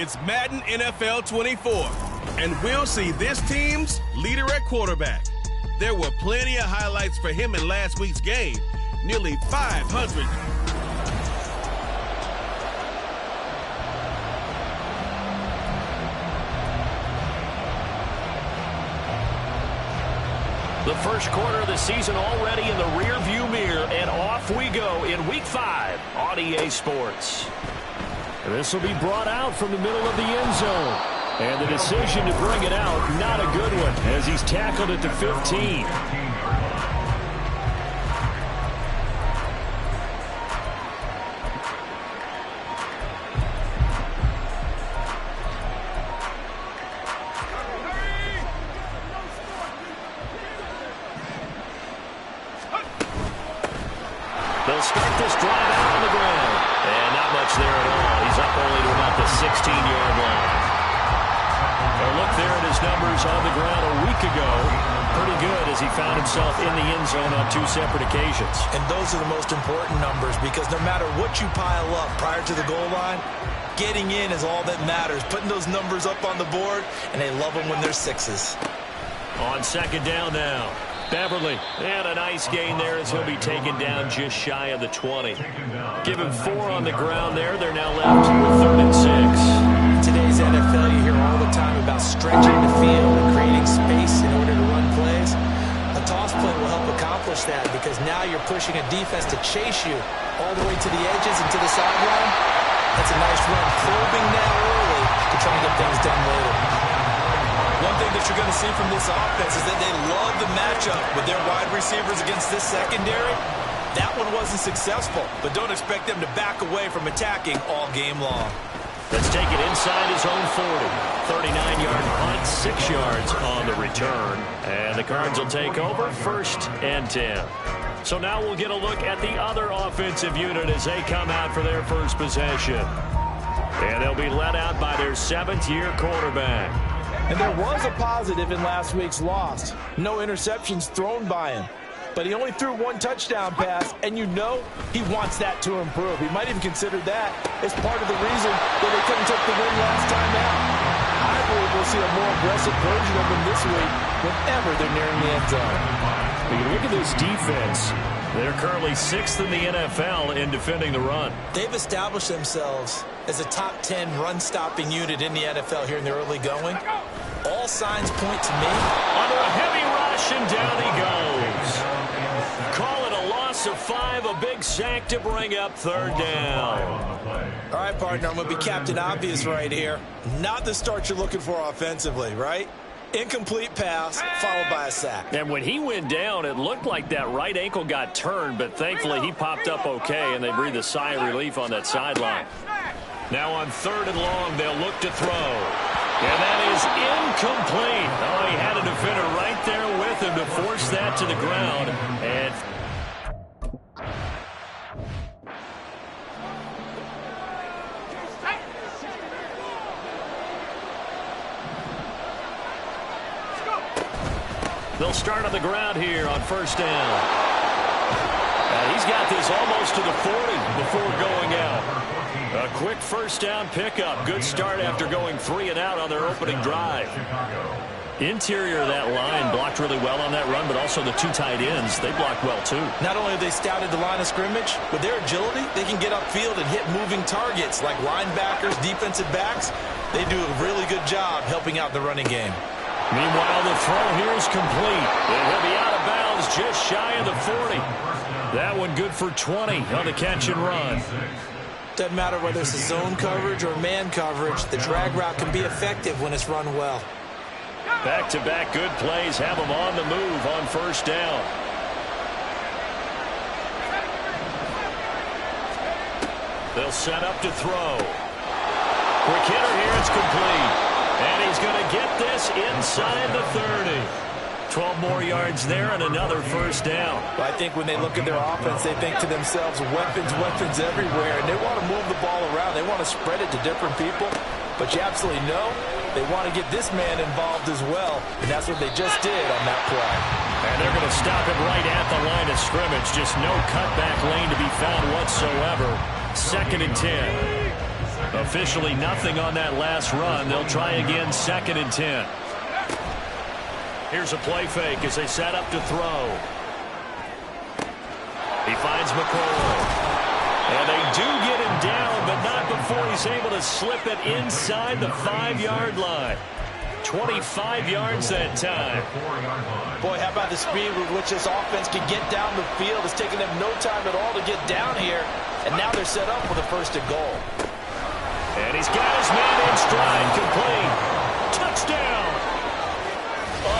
It's Madden NFL 24, and we'll see this team's leader at quarterback. There were plenty of highlights for him in last week's game. Nearly 500. The first quarter of the season already in the rearview mirror, and off we go in Week 5 on EA Sports. This will be brought out from the middle of the end zone. And the decision to bring it out, not a good one, as he's tackled at the 15. They'll start this drive out on the ground. And not much there at all. He's up only to about the 16-yard line. A look there at his numbers on the ground a week ago. Pretty good as he found himself in the end zone on 2 separate occasions. And those are the most important numbers because no matter what you pile up prior to the goal line, getting in is all that matters. Putting those numbers up on the board, and they love them when they're 6s. On second down now. Beverly, and a nice gain there as he'll be taken down just shy of the 20. Give him 4 on the ground there. They're now left with 3rd and 6. In today's NFL, you hear all the time about stretching the field and creating space in order to run plays. A toss play will help accomplish that because now you're pushing a defense to chase you all the way to the edges and to the sideline. That's a nice run, probing now early to try and get things done later. One thing that you're going to see from this offense is that they love the matchup with their wide receivers against this secondary. That one wasn't successful, but don't expect them to back away from attacking all game long. Let's take it inside his own 40. 39-yard punt, 6 yards on the return. And the Cards will take over 1st and 10. So now we'll get a look at the other offensive unit as they come out for their first possession. And they'll be led out by their 7th-year quarterback. And there was a positive in last week's loss. No interceptions thrown by him. But he only threw 1 touchdown pass, and you know he wants that to improve. He might even consider that as part of the reason that they couldn't take the win last time out. I believe we'll see a more aggressive version of him this week whenever they're nearing the end zone. When you look at this defense, they're currently 6th in the NFL in defending the run. They've established themselves as a top 10 run-stopping unit in the NFL here in the early going. All signs point to me. Under a heavy rush, and down he goes. Call it a loss of 5, a big sack to bring up 3rd down. All right, partner, I'm going to be Captain Obvious right here. Not the start you're looking for offensively, right? Incomplete pass, followed by a sack. And when he went down, it looked like that right ankle got turned, but thankfully he popped up okay, and they breathed a sigh of relief on that sideline. Now on 3rd and long, they'll look to throw. And that is incomplete. Oh, he had a defender right there with him to force that to the ground. And they'll start on the ground here on 1st down. He's got this almost to the 40 before going out. A quick 1st down pickup. Good start after going 3 and out on their opening drive. Interior of that line blocked really well on that run, but also the 2 tight ends, they blocked well too. Not only have they scouted the line of scrimmage, with their agility, they can get upfield and hit moving targets like linebackers, defensive backs. They do a really good job helping out the running game. Meanwhile, the throw here is complete. And he'll be out of bounds just shy of the 40. That one good for 20 on the catch and run. Doesn't matter whether it's a zone coverage or man coverage, the drag route can be effective when it's run well. Back-to-back good plays have them on the move on 1st down. They'll set up to throw. Quick hitter here, it's complete. And he's going to get this inside the 30. 12 more yards there and another 1st down. I think when they look at their offense, they think to themselves, weapons, weapons everywhere, and they want to move the ball around. They want to spread it to different people, but you absolutely know they want to get this man involved as well, and that's what they just did on that play. And they're going to stop it right at the line of scrimmage. Just no cutback lane to be found whatsoever. 2nd and 10. Officially nothing on that last run. They'll try again 2nd and 10. Here's a play fake as they set up to throw. He finds McCoy. And they do get him down, but not before he's able to slip it inside the 5-yard line. 25 yards that time. Boy, how about the speed with which this offense can get down the field? It's taken them no time at all to get down here, and now they're set up for the 1st and goal. And he's got his man in stride, complete. Touchdown!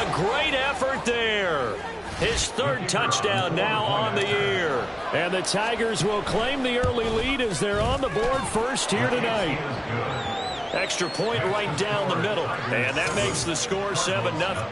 A great effort there. His 3rd touchdown now on the year. And the Tigers will claim the early lead as they're on the board first here tonight. Extra point right down the middle. And that makes the score 7-0.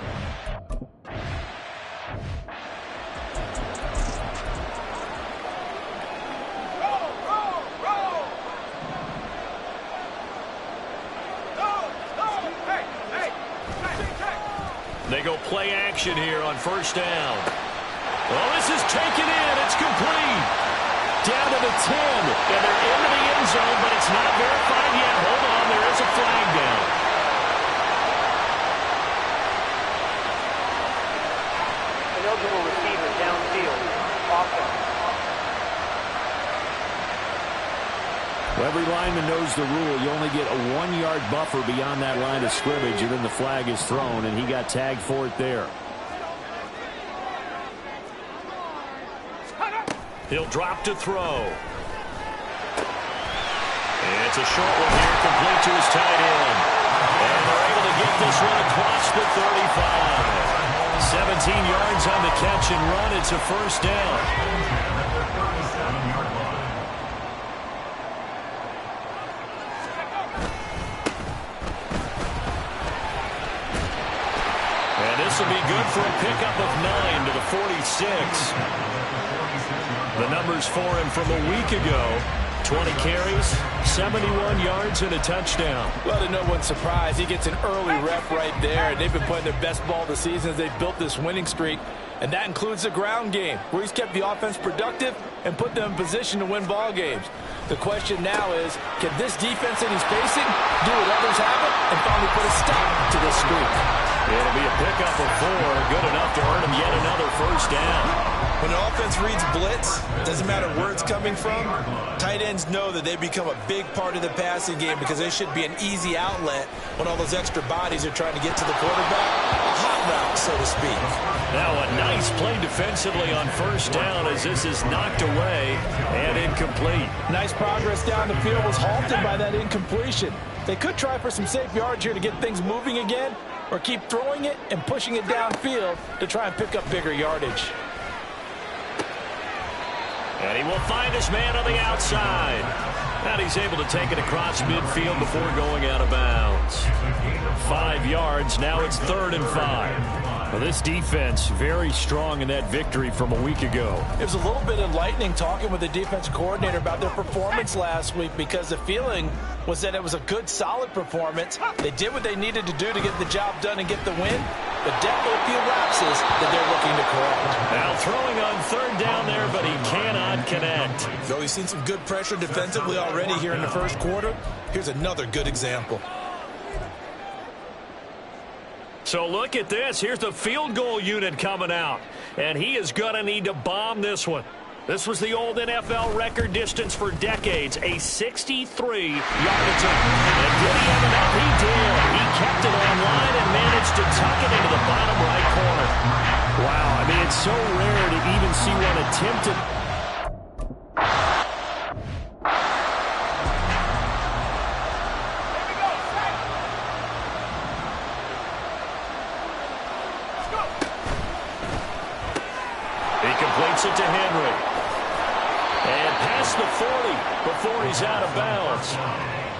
They go play action here on 1st down. Well, this is taken in. It's complete. Down to the 10. And they're into the end zone, but it's not verified yet. Hold on. There is a flag down. An eligible receiver downfield. Offense. Well, every lineman knows the rule. You only get a 1-yard buffer beyond that line of scrimmage, and then the flag is thrown, and he got tagged for it there. He'll drop to throw. And it's a short one here, complete to his tight end. And they're able to get this one across the 35. 17 yards on the catch and run. It's a 1st down. This will be good for a pickup of 9 to the 46. The numbers for him from a week ago. 20 carries, 71 yards, and a touchdown. Well, to no one's surprise, he gets an early rep right there. And they've been playing their best ball this season as they've built this winning streak. And that includes the ground game, where he's kept the offense productive and put them in position to win ball games. The question now is, can this defense that he's facing do what others haven't and finally put a stop to this streak? It'll be a pickup of 4, good enough to earn him yet another 1st down. When an offense reads blitz, doesn't matter where it's coming from, tight ends know that they become a big part of the passing game because they should be an easy outlet when all those extra bodies are trying to get to the quarterback. A hot route, so to speak. Now a nice play defensively on 1st down as this is knocked away and incomplete. Nice progress down the field was halted by that incompletion. They could try for some safe yards here to get things moving again, or keep throwing it and pushing it downfield to try and pick up bigger yardage. And he will find his man on the outside. And he's able to take it across midfield before going out of bounds. 5 yards. Now it's 3rd and 5. Well, this defense very strong in that victory from a week ago. It was a little bit enlightening talking with the defensive coordinator about their performance last week because the feeling was that it was a good, solid performance. They did what they needed to do to get the job done and get the win, but definitely a few lapses that they're looking to correct. Now throwing on 3rd down there, but he cannot connect. So we've seen some good pressure defensively already here in the 1st quarter. Here's another good example. So look at this. Here's the field goal unit coming out. And he is going to need to bomb this one. This was the old NFL record distance for decades, a 63-yard attempt. And did he have enough? He did. He kept it online and managed to tuck it into the bottom right corner. Wow, I mean, it's so rare to even see one attempted. It to Henry. And past the 40 before he's out of bounds.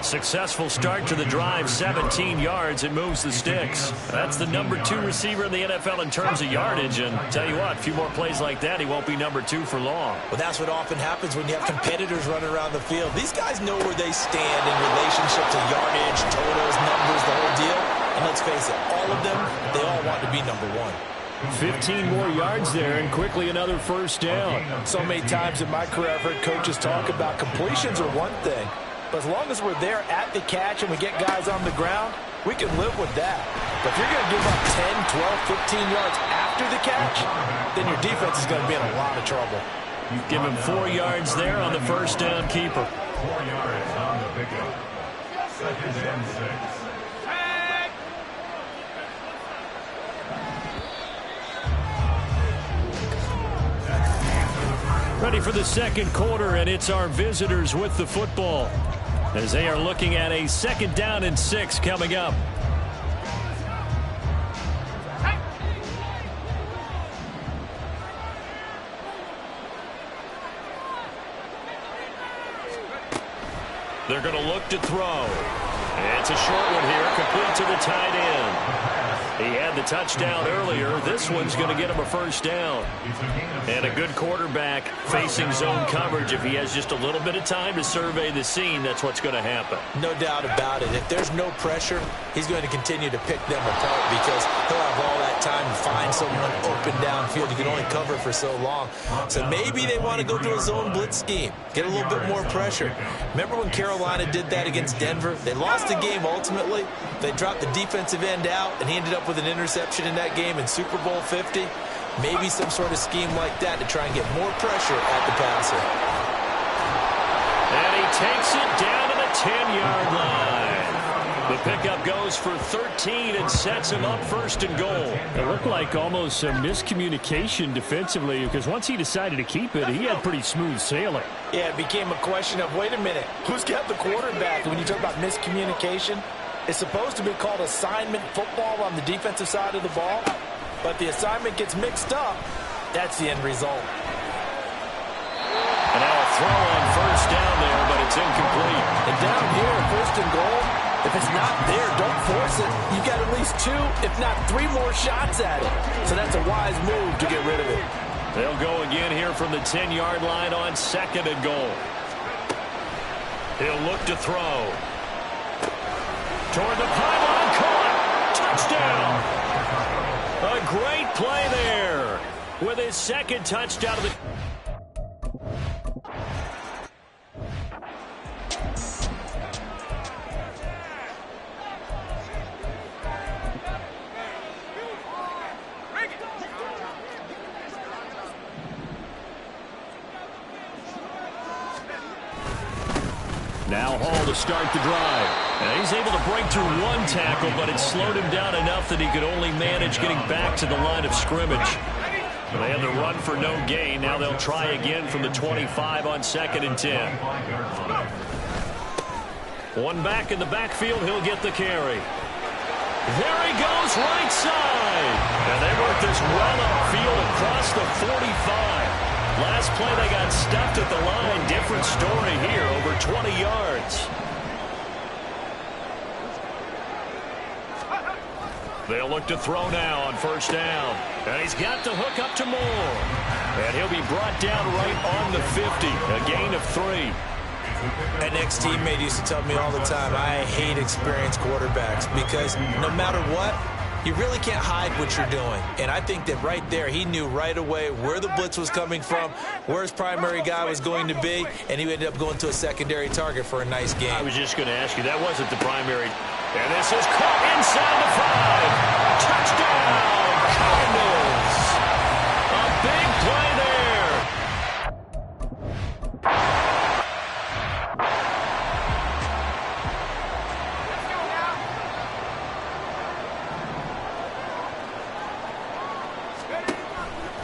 Successful start to the drive, 17 yards, and moves the sticks. That's the number 2 receiver in the NFL in terms of yardage, and tell you what, a few more plays like that, he won't be number 2 for long. Well, that's what often happens when you have competitors running around the field. These guys know where they stand in relationship to yardage, totals, numbers, the whole deal. And let's face it, all of them, they all want to be number 1. 15 more yards there, and quickly another 1st down. So many times in my career, I've heard coaches talk about completions are one thing, But as long as we're there at the catch and we get guys on the ground, we can live with that. But if you're going to give up 10, 12, 15 yards after the catch, then your defense is going to be in a lot of trouble. Give him 4 yards there on the first down keeper. 4 yards on the pickup. 2nd and 6. Ready for the second quarter, and it's our visitors with the football as they are looking at a 2nd down and 6 coming up. They're going to look to throw. It's a short one here, complete to the tight end. He had the touchdown earlier. This one's going to get him a first down. And a good quarterback facing zone coverage. If he has just a little bit of time to survey the scene, that's what's going to happen. No doubt about it. If there's no pressure, he's going to continue to pick them apart because he'll have all that time to find someone open downfield. You can only cover for so long. So maybe they want to go to a zone blitz scheme, get a little bit more pressure. Remember when Carolina did that against Denver? They lost the game ultimately. They dropped the defensive end out, and he ended up with an interception in that game in Super Bowl 50. Maybe some sort of scheme like that to try and get more pressure at the passer. And he takes it down to the 10-yard line. The pickup goes for 13 and sets him up 1st and goal. It looked like almost a miscommunication defensively because once he decided to keep it, he had pretty smooth sailing. Yeah, it became a question of, wait a minute, who's got the quarterback? When you talk about miscommunication, it's supposed to be called assignment football on the defensive side of the ball. But the assignment gets mixed up. That's the end result. And now a throw on 1st down there, but it's incomplete. And down here, 1st and goal, if it's not there, don't force it. You've got at least 2, if not 3 more shots at it. So that's a wise move to get rid of it. They'll go again here from the 10-yard line on 2nd and goal. He'll look to throw. Toward the pylon, caught. Touchdown. A great play there with his 2nd touchdown of the... Now Hall to start the drive. And he's able to break through 1 tackle, but it slowed him down enough that he could only manage getting back to the line of scrimmage. They had the run for no gain. Now they'll try again from the 25 on 2nd and 10. One back in the backfield. He'll get the carry. There he goes, right side. And they work this well upfield across the 45. Last play, they got stuffed at the line. Different story here, over 20 yards. They'll look to throw now on 1st down. And he's got the hook up to Moore. And he'll be brought down right on the 50. A gain of 3. An ex-teammate used to tell me all the time, I hate experienced quarterbacks because no matter what, you really can't hide what you're doing. And I think that right there, he knew right away where the blitz was coming from, where his primary guy was going to be, and he ended up going to a secondary target for a nice game. I was just going to ask you, that wasn't the primary. And this is caught inside the 5. Touchdown, Cardinals. A big play there.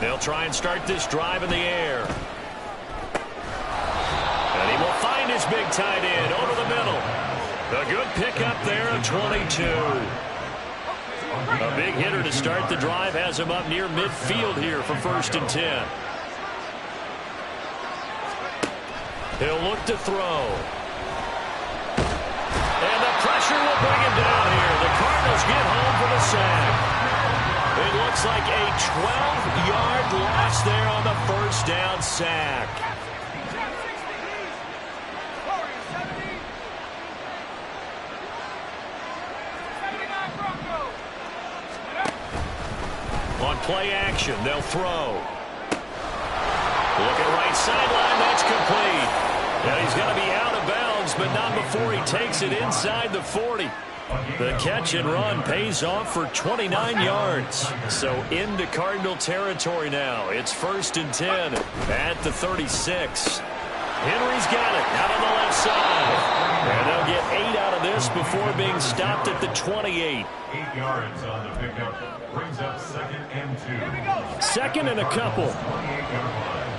They'll try and start this drive in the air. And he will find his big tight end over the middle. A good pickup there at 22. A big hitter to start the drive has him up near midfield here for 1st and 10. He'll look to throw. And the pressure will bring him down here. The Cardinals get home for the sack. It looks like a 12-yard loss there on the 1st down sack. On play action, they'll throw. Looking right sideline, that's complete. And he's going to be out of bounds downs, but not before he takes it inside the 40. The catch and run pays off for 29 yards. So into Cardinal territory now. It's 1st and 10 at the 36. Henry's got it out on the left side. And they'll get 8 out of this before being stopped at the 28. 8 yards on the pickup. Brings up 2nd and 2. 2nd and a couple. 28-yard line.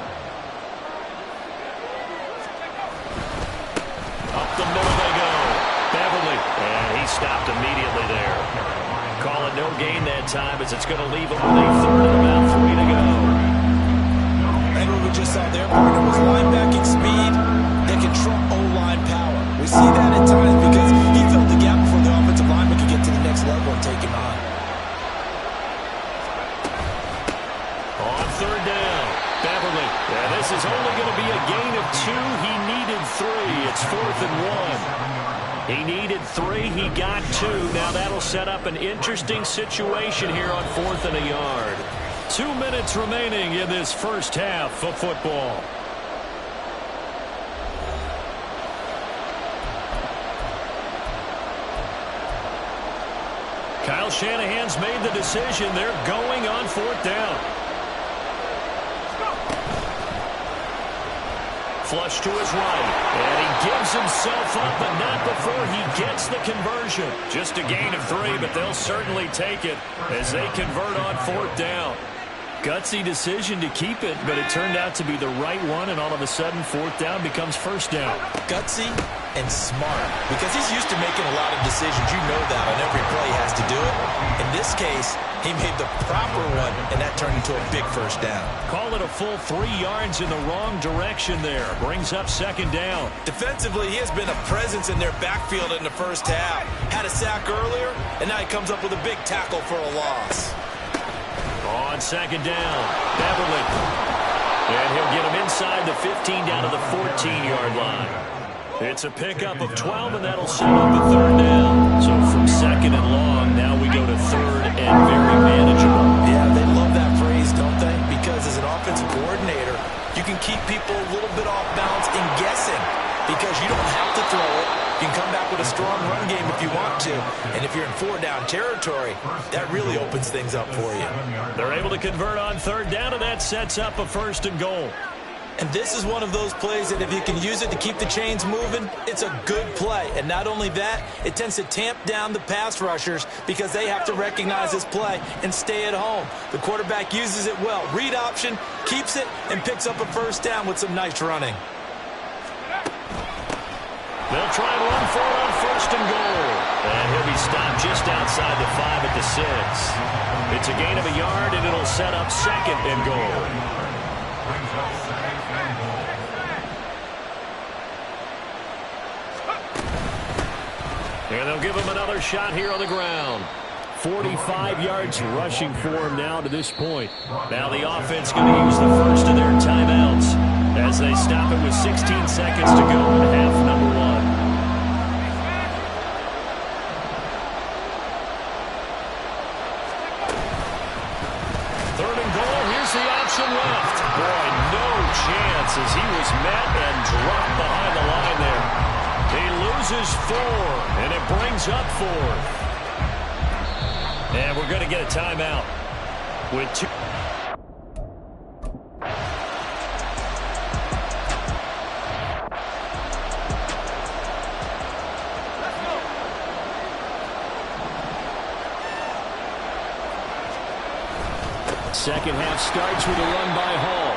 Up the middle they go. Beverly. And he stopped immediately there. Call it no gain that time as it's going to leave him with a 3rd and about 3 to go. And what we just saw there, partner, was linebacking speed that can trump O-line power. We see that at times because he filled the gap before the offensive lineman could get to the next level and take him on. On 3rd down, Beverly. Yeah, this is only going to be a gain of 2. He needed 3. It's 4th and 1. He needed 3. He got 2. Now that'll set up an interesting situation here on 4th and a yard. 2 minutes remaining in this first half of football. Kyle Shanahan's made the decision. They're going on 4th down. Flush to his right. And he gives himself up, but not before he gets the conversion. Just a gain of 3, but they'll certainly take it as they convert on 4th down. Gutsy decision to keep it, but it turned out to be the right one, and all of a sudden 4th down becomes 1st down. Gutsy and smart, because he's used to making a lot of decisions. You know that on every play he has to do it. In this case, he made the proper one, and that turned into a big 1st down. Call it a full 3 yards in the wrong direction there. Brings up 2nd down. Defensively, he has been a presence in their backfield in the first half. Had a sack earlier, and now he comes up with a big tackle for a loss. On 2nd down, Beverly. And he'll get him inside the 15 down to the 14-yard line. It's a pickup of 12, and that'll set up a 3rd down. So from 2nd and long, now we go to 3rd and very manageable. Yeah, they love that phrase, don't they? Because as an offensive coordinator, you can keep people a little bit off balance and guessing because you don't have to throw it. You can come back with a strong run game if you want to. And if you're in 4-down territory, that really opens things up for you. They're able to convert on 3rd down, and that sets up a 1st and goal. And this is one of those plays that if you can use it to keep the chains moving, it's a good play. And not only that, it tends to tamp down the pass rushers because they have to recognize this play and stay at home. The quarterback uses it well. Read option, keeps it, and picks up a 1st down with some nice running. They'll try and run for it on 1st and goal. And he'll be stopped just outside the 5 at the 6. It's a gain of a yard, and it'll set up 2nd and goal. And they'll give him another shot here on the ground. 45 yards rushing for him now to this point. Now the offense going to use the first of their timeouts as they stop it with 16 seconds to go in half number 1. Left. Boy, no chance as he was met and dropped behind the line there. He loses 4, and it brings up 4. And we're going to get a timeout with 2. Second half starts with a run by Hall.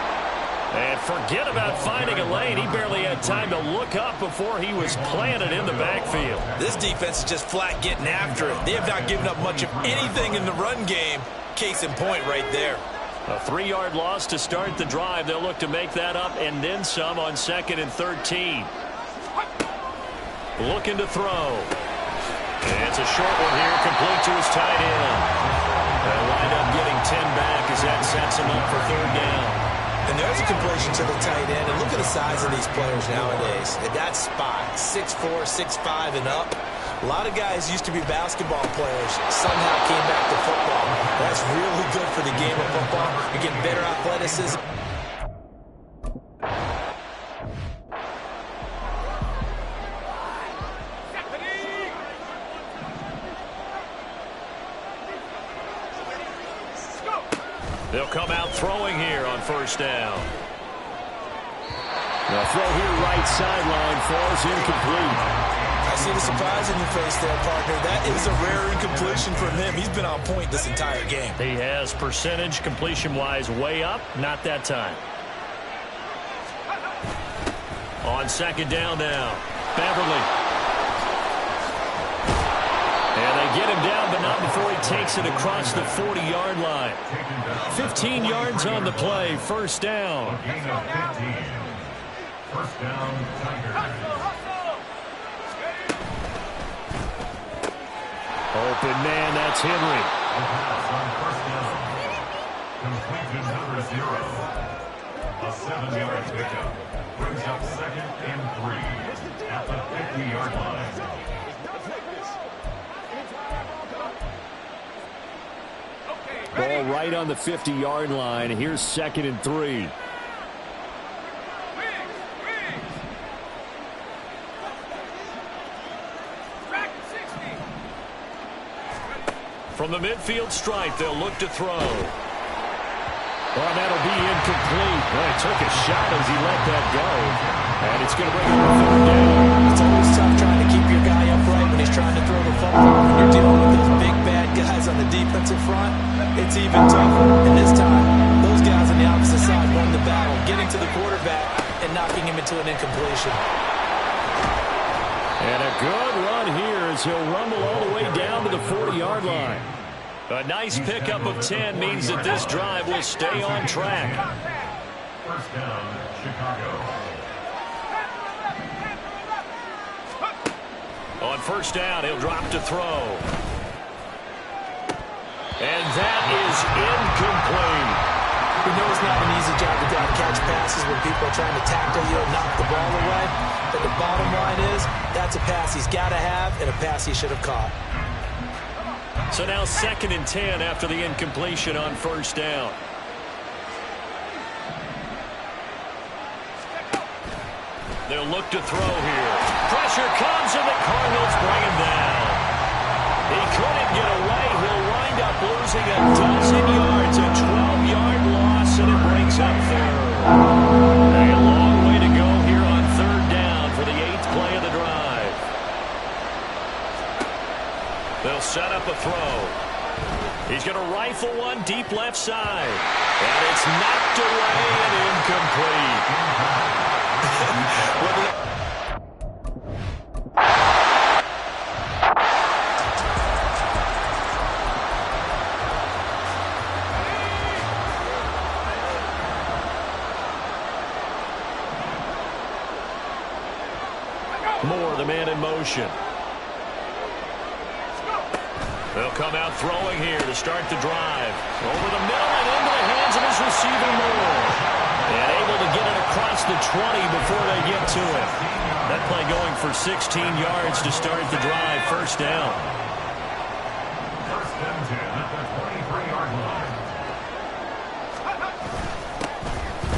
And forget about finding a lane. He barely had time to look up before he was planted in the backfield. This defense is just flat getting after it. They have not given up much of anything in the run game. Case in point right there. A 3-yard loss to start the drive. They'll look to make that up and then some on 2nd and 13. Looking to throw. And it's a short one here, complete to his tight end. They'll wind up getting 10 back as that sets him up for 3rd down. And there's a completion to the tight end. And look at the size of these players nowadays. At that spot, 6'4", 6'5", and up. A lot of guys used to be basketball players, somehow came back to football. That's really good for the game of football. You get better athleticism. They'll come out throwing here on first down. The throw here right sideline falls incomplete. I see the surprise in your face there, partner. That is a rare incompletion from him. He's been on point this entire game. He has percentage completion-wise way up. Not that time. On second down now, Beverly. And they get him down, but not before he takes it across the 40-yard line. 15 yards on the play, first down. Gain of 15. First down, Tigers. Open man, that's Henry. A pass on first down. Complete to number 0. A 7-yard pickup. Brings up second and 3 at the 50-yard line. Ball right on the 50-yard line. Here's second and 3. From the midfield stripe, they'll look to throw. Well, that'll be incomplete. Well, he took a shot as he let that go. And it's going to bring up a third down. It's always tough trying to keep your guy upright when he's trying to throw the football. When you're dealing with those big, bad guys on the defensive front, it's even tougher. And this time, those guys on the opposite side won the battle, getting to the quarterback and knocking him into an incompletion. And a good run here as he'll rumble all the way down to the 40-yard line. A nice pickup of 10 means that this drive will stay on track. First down, Chicago. On first down, he'll drop to throw. And that is incomplete. We know it's not an easy job to catch passes when people are trying to tackle you and knock the ball away. But the bottom line is, that's a pass he's got to have and a pass he should have caught. So now second and 10 after the incompletion on first down. They'll look to throw here. Pressure comes and the Cardinals bring him down. He couldn't get away. He'll wind up losing a dozen yards, a 12-yard loss, and it brings up third. A long way to go here on third down for the 8th play of the drive. They'll set up a throw. He's going to rifle one deep left side. And it's knocked away and incomplete. Moore, the man in motion. They'll come out throwing here to start the drive. Over the middle and into the hands of his receiver, Moore. And able to get it across the 20 before they get to it. That play going for 16 yards to start the drive. First down. First and 10 at the 23-yard line.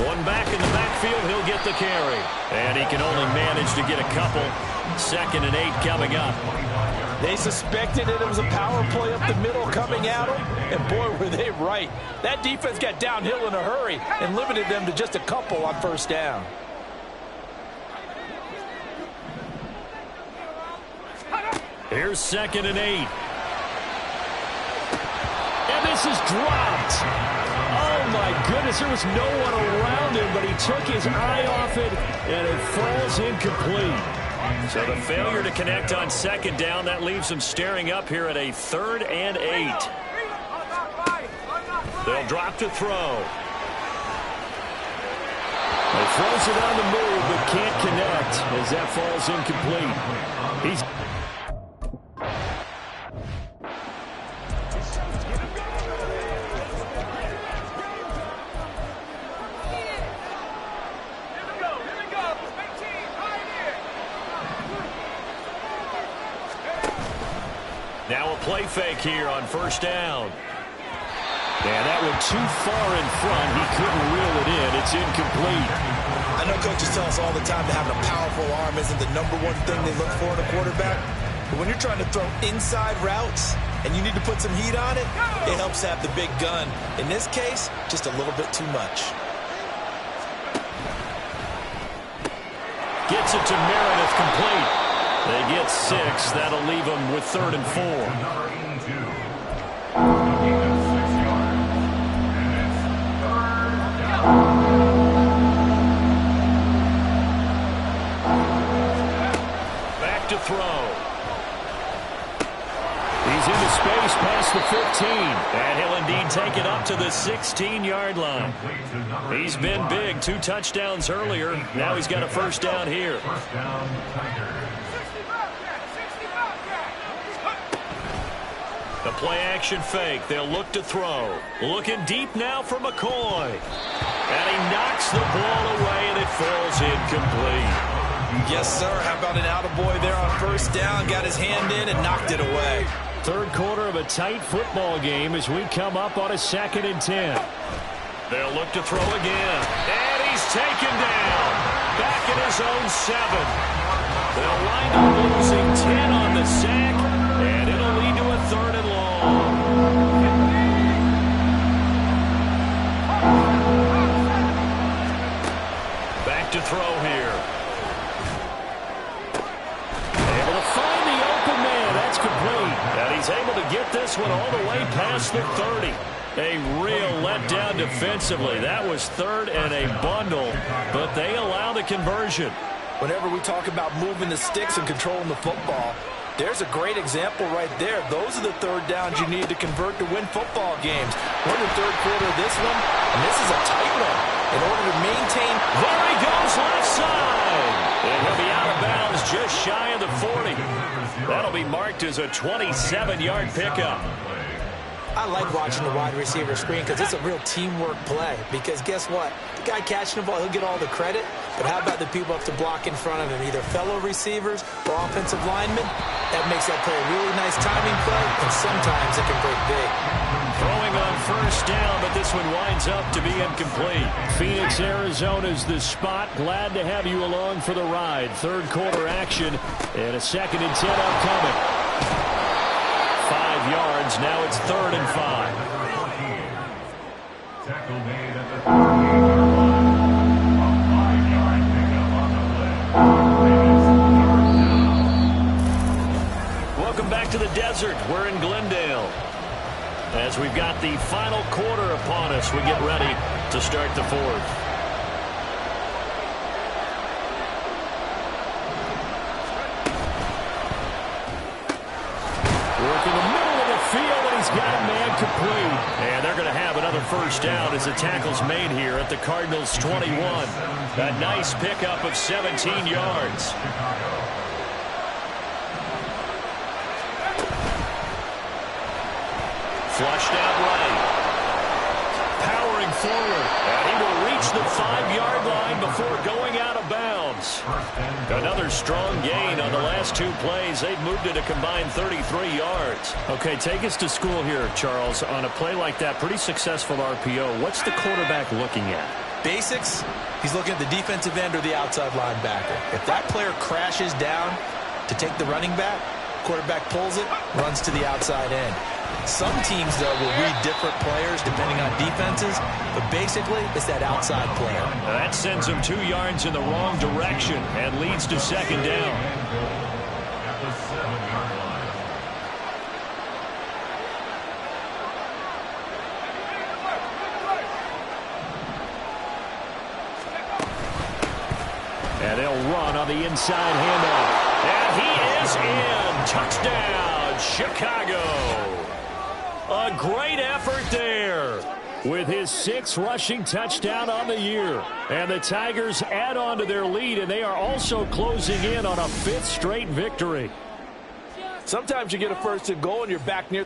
One back in the backfield, he'll get the carry. And he can only manage to get a couple. Second and 8 coming up. They suspected it was a power play up the middle coming at them, and boy, were they right. That defense got downhill in a hurry and limited them to just a couple on first down. Here's second and 8. And this is dropped. Oh, my goodness, there was no one around him, but he took his eye off it, and it falls incomplete. So the failure to connect on second down, that leaves him staring up here at a 3rd and 8. They'll drop to throw. He throws it on the move, but can't connect as that falls incomplete. He's now a play fake here on first down. And that one too far in front. He couldn't reel it in. It's incomplete. I know coaches tell us all the time that having a powerful arm isn't the #1 thing they look for in a quarterback. But when you're trying to throw inside routes, and you need to put some heat on it, it helps have the big gun. In this case, just a little bit too much. Gets it to Meredith, complete. They get 6. That'll leave them with 3rd and 4. Number 82. Looking at 6 yards. And it's 3rd down. Back to throw. He's into space past the 15. And he'll indeed take it up to the 16-yard line. He's been big. 2 touchdowns earlier. Now he's got a first down here. First down, Tigers. The play-action fake. They'll look to throw. Looking deep now for McCoy. And he knocks the ball away, and it falls incomplete. Yes, sir. How about an attaboy there on first down? Got his hand in and knocked it away. Third quarter of a tight football game as we come up on a 2nd and 10. They'll look to throw again. And he's taken down. Back at his own 7. They'll wind up losing 10 on the sack. And it'll lead to a 3rd and long. Back to throw here. Able to find the open man. That's complete. And he's able to get this one all the way past the 30. A real letdown defensively. That was 3rd and a bundle, but they allow the conversion. Whenever we talk about moving the sticks and controlling the football, there's a great example right there. Those are the 3rd downs you need to convert to win football games. We're in the 3rd quarter of this one, and this is a tight one. In order to maintain... There he goes left side. And he'll be out of bounds just shy of the 40. That'll be marked as a 27-yard pickup. I like watching the wide receiver screen because it's a real teamwork play. Because guess what? The guy catching the ball, he'll get all the credit. But how about the people up to block in front of him, either fellow receivers or offensive linemen? That makes that play a really nice timing play, and sometimes it can break big. Throwing on first down, but this one winds up to be incomplete. Phoenix, Arizona's the spot. Glad to have you along for the ride. Third quarter action and a 2nd and 10 upcoming. 5 yards. Now it's 3rd and 5. Tackle made at the 38-yard line. A 5-yard pickup on the play. Welcome back to the desert. We're in Glendale. As we've got the final quarter upon us, we get ready to start the 4th. Work in the middle of the field, and he's got a man complete. And they're going to have another first down as the tackle's made here at the Cardinals' 21. A nice pickup of 17 yards. Flushed out right. Powering forward. And he will reach the 5-yard line before going out of bounds. Another strong gain on the last 2 plays. They've moved it a combined 33 yards. Okay, take us to school here, Charles. On a play like that, pretty successful RPO. What's the quarterback looking at? Basics, he's looking at the defensive end or the outside linebacker. If that player crashes down to take the running back, quarterback pulls it, runs to the outside end. Some teams, though, will read different players depending on defenses, but basically it's that outside player. That sends him 2 yards in the wrong direction and leads to 2nd down. At the 7-yard line. And they'll run on the inside handoff. And he is in. Touchdown, Chicago. A great effort there. With his 6th rushing touchdown on the year. And the Tigers add on to their lead, and they are also closing in on a 5th straight victory. Sometimes you get a first and goal and you're back near...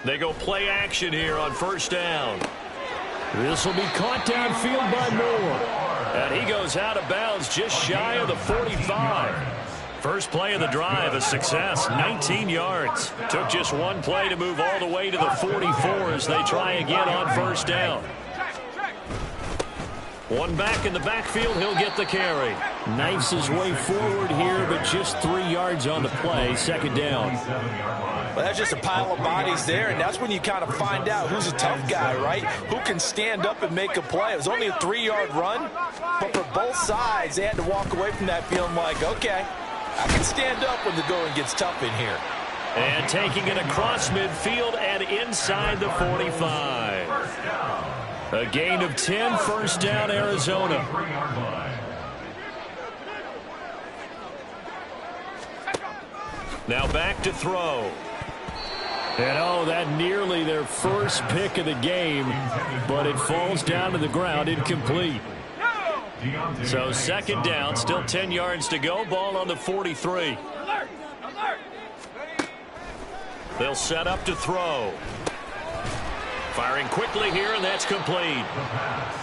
They go play action here on first down. This will be caught downfield by Moore. And he goes out of bounds just shy of the 45. First play of the drive, a success, 19 yards. Took just one play to move all the way to the 44 as they try again on first down. One back in the backfield, he'll get the carry. Knifes his way forward here, but just 3 yards on the play, second down. Well, that's just a pile of bodies there, and that's when you kind of find out who's a tough guy, right? Who can stand up and make a play. It was only a 3-yard run, but for both sides, they had to walk away from that feeling like, okay, I can stand up when the going gets tough in here. And taking it across midfield and inside the 45. A gain of 10, first down, Arizona. Now back to throw. And oh, that nearly their first pick of the game, but it falls down to the ground, incomplete. So second down, still 10 yards to go, ball on the 43. They'll set up to throw. Firing quickly here, and that's complete.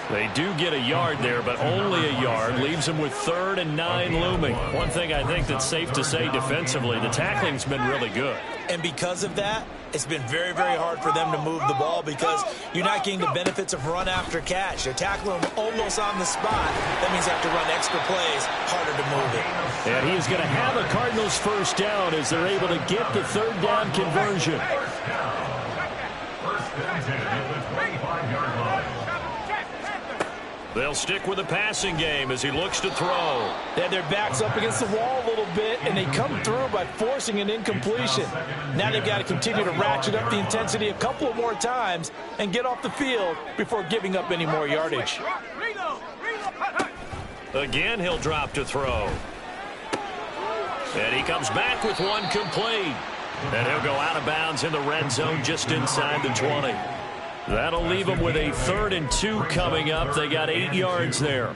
They do get a yard there, but only a yard. Leaves them with 3rd and 9 looming. One thing I think that's safe to say defensively, the tackling's been really good. And because of that, it's been very, very hard for them to move the ball because you're not getting the benefits of run after catch. They're tackling them almost on the spot. That means they have to run extra plays, harder to move it. And he's going to have a Cardinals first down as they're able to get the 3rd down conversion. They'll stick with the passing game as he looks to throw. They had their backs up against the wall a little bit, and they come through by forcing an incompletion. Now they've got to continue to ratchet up the intensity a couple of more times and get off the field before giving up any more yardage. Again, he'll drop to throw. And he comes back with one complete. And he'll go out of bounds in the red zone just inside the 20. That'll leave them with a 3rd and 2 coming up. They got 8 yards there.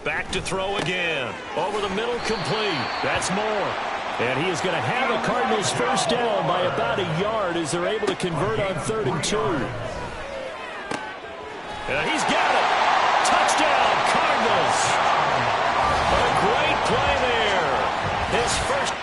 Back to throw again. Over the middle, complete. That's more. And he is going to have a Cardinals first down by about a yard as they're able to convert on 3rd and 2. And he's got it. Touchdown, Cardinals. A great play there. His first.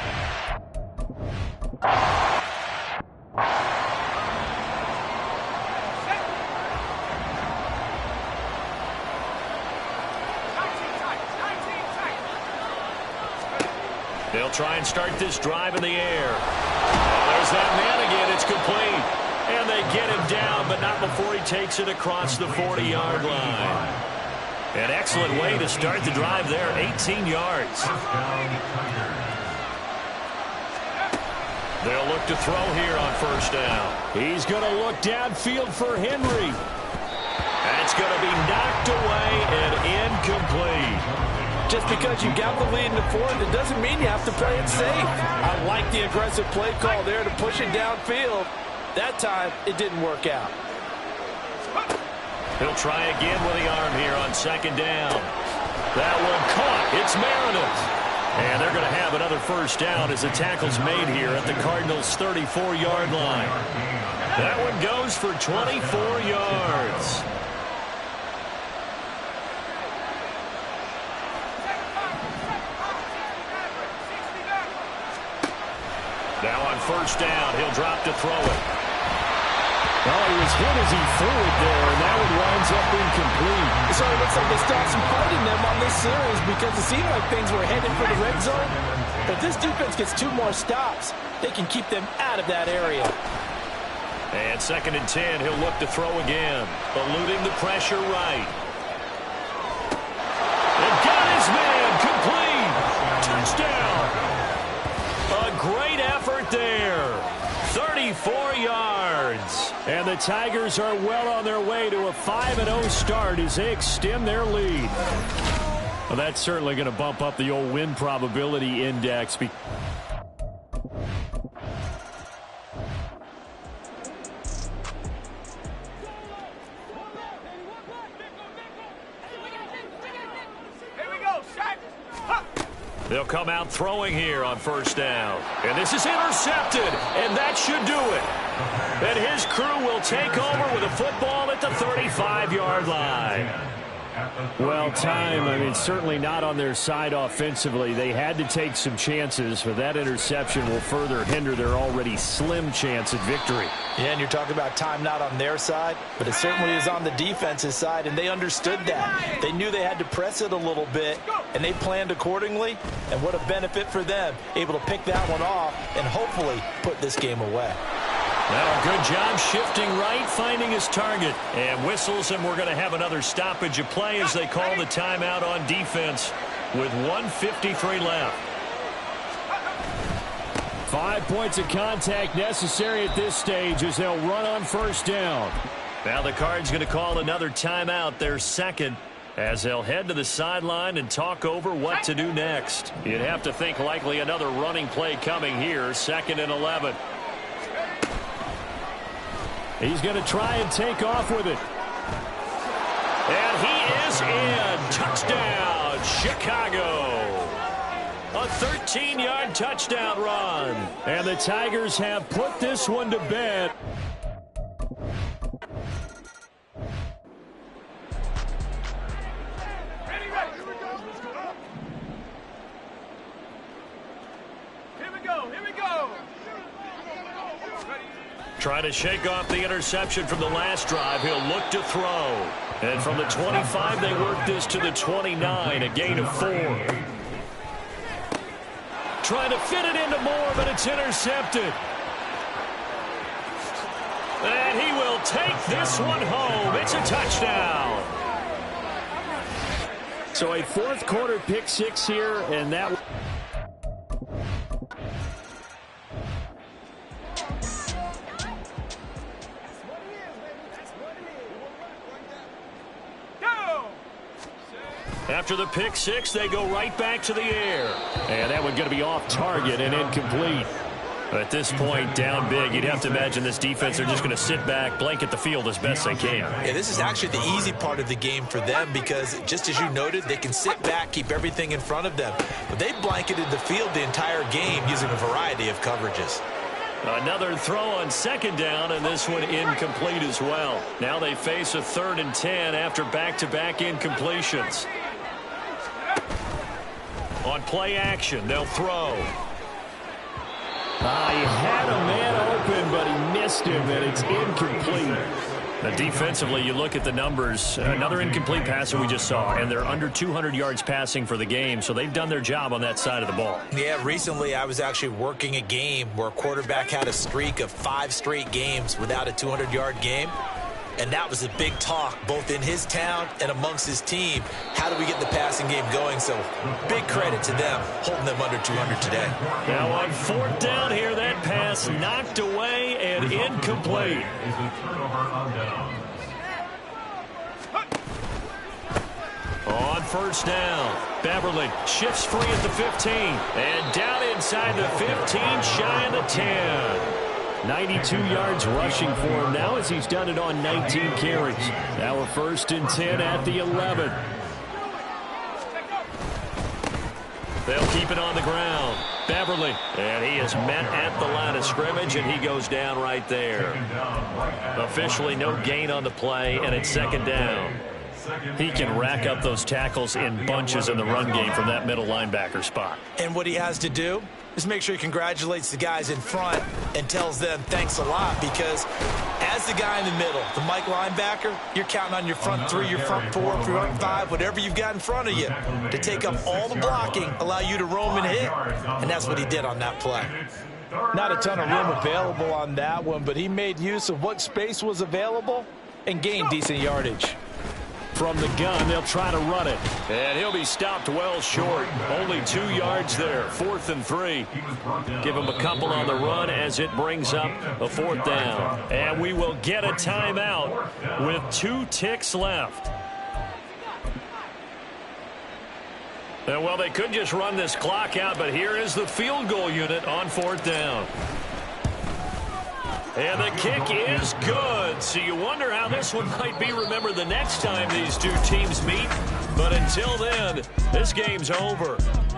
They'll try and start this drive in the air. There's that man again. It's complete. And they get him down, but not before he takes it across the 40-yard line. An excellent way to start the drive there, 18 yards. They'll look to throw here on first down. He's going to look downfield for Henry. That's going to be knocked away and incomplete. Just because you got the lead in the 4th, it doesn't mean you have to play it safe. I like the aggressive play call there to push it downfield. That time, it didn't work out. He'll try again with the arm here on second down. That one caught. It's Meredith. And they're going to have another first down as the tackle's made here at the Cardinals' 34-yard line. That one goes for 24 yards. Now on first down, he'll drop to throw it. Well, he was hit as he threw it there, and that one winds up incomplete. So it looks like they started some fight in them on this series because it seemed like things were headed for the red zone. But if this defense gets 2 more stops, they can keep them out of that area. And 2nd and 10, he'll look to throw again, eluding the pressure right. And got his man, complete. Touchdown. A great effort there. 34 yards. And the Tigers are well on their way to a 5-0 start as they extend their lead. Well, that's certainly going to bump up the old win probability index. They'll come out throwing here on first down. And this is intercepted, and that should do it. And his crew will take over with a football at the 35-yard line. Well, time, certainly not on their side offensively. They had to take some chances, but that interception will further hinder their already slim chance at victory. Yeah, and you're talking about time not on their side, but it certainly is on the defense's side, and they understood that. They knew they had to press it a little bit, and they planned accordingly, and what a benefit for them, able to pick that one off and hopefully put this game away. Well, good job shifting right, finding his target. And whistles, and we're going to have another stoppage of play as they call the timeout on defense with 1:53 left. 5 points of contact necessary at this stage as they'll run on first down. Now the Cards going to call another timeout, their second, as they'll head to the sideline and talk over what to do next. You'd have to think likely another running play coming here, 2nd and 11. He's going to try and take off with it. And he is in. Touchdown, Chicago. A 13-yard touchdown run. And the Tigers have put this one to bed. Trying to shake off the interception from the last drive. He'll look to throw. And from the 25, they work this to the 29, a gain of 4. Trying to fit it into Moore, but it's intercepted. And he will take this one home. It's a touchdown. So a fourth quarter pick six here, and that... After the pick six, they go right back to the air. And that one going to be off target and incomplete. At this point, down big, you'd have to imagine this defense, they're just going to sit back, blanket the field as best they can. Yeah, this is actually the easy part of the game for them because, just as you noted, they can sit back, keep everything in front of them. But they blanketed the field the entire game using a variety of coverages. Another throw on second down, and this one incomplete as well. Now they face a 3rd and 10 after back-to-back incompletions. On play action, they'll throw. He had a man open, but he missed him, and it's incomplete. Now, defensively, you look at the numbers. Another incomplete pass that we just saw, and they're under 200 yards passing for the game, so they've done their job on that side of the ball. Yeah, recently I was actually working a game where a quarterback had a streak of 5 straight games without a 200-yard game. And that was a big talk, both in his town and amongst his team. How do we get the passing game going? So big credit to them, holding them under 200 today. Now on 4th down here, that pass knocked away and incomplete. On 1st down, Beverly shifts free at the 15. And down inside the 15, shy of the 10. 92 yards rushing for him now as he's done it on 19 carries. Now a 1st and 10 at the 11. They'll keep it on the ground. Beverly, and he is met at the line of scrimmage, and he goes down right there. Officially no gain on the play, and it's 2nd down. He can rack up those tackles in bunches in the run game from that middle linebacker spot. And what he has to do is make sure he congratulates the guys in front and tells them thanks a lot, because as the guy in the middle, the Mike linebacker, you're counting on your front 3, your front 4, your front 5, whatever you've got in front of you to take up all the blocking, allow you to roam and hit, and that's what he did on that play. Not a ton of room available on that one, but he made use of what space was available and gained decent yardage. From the gun, they'll try to run it. And he'll be stopped well short. Only 2 yards there. 4th and 3. Give him a couple on the run as it brings up a 4th down. And we will get a timeout with 2 ticks left. And well, they could just run this clock out, but here is the field goal unit on 4th down. And the kick is good. So you wonder how this one might be remembered the next time these two teams meet. But until then, this game's over.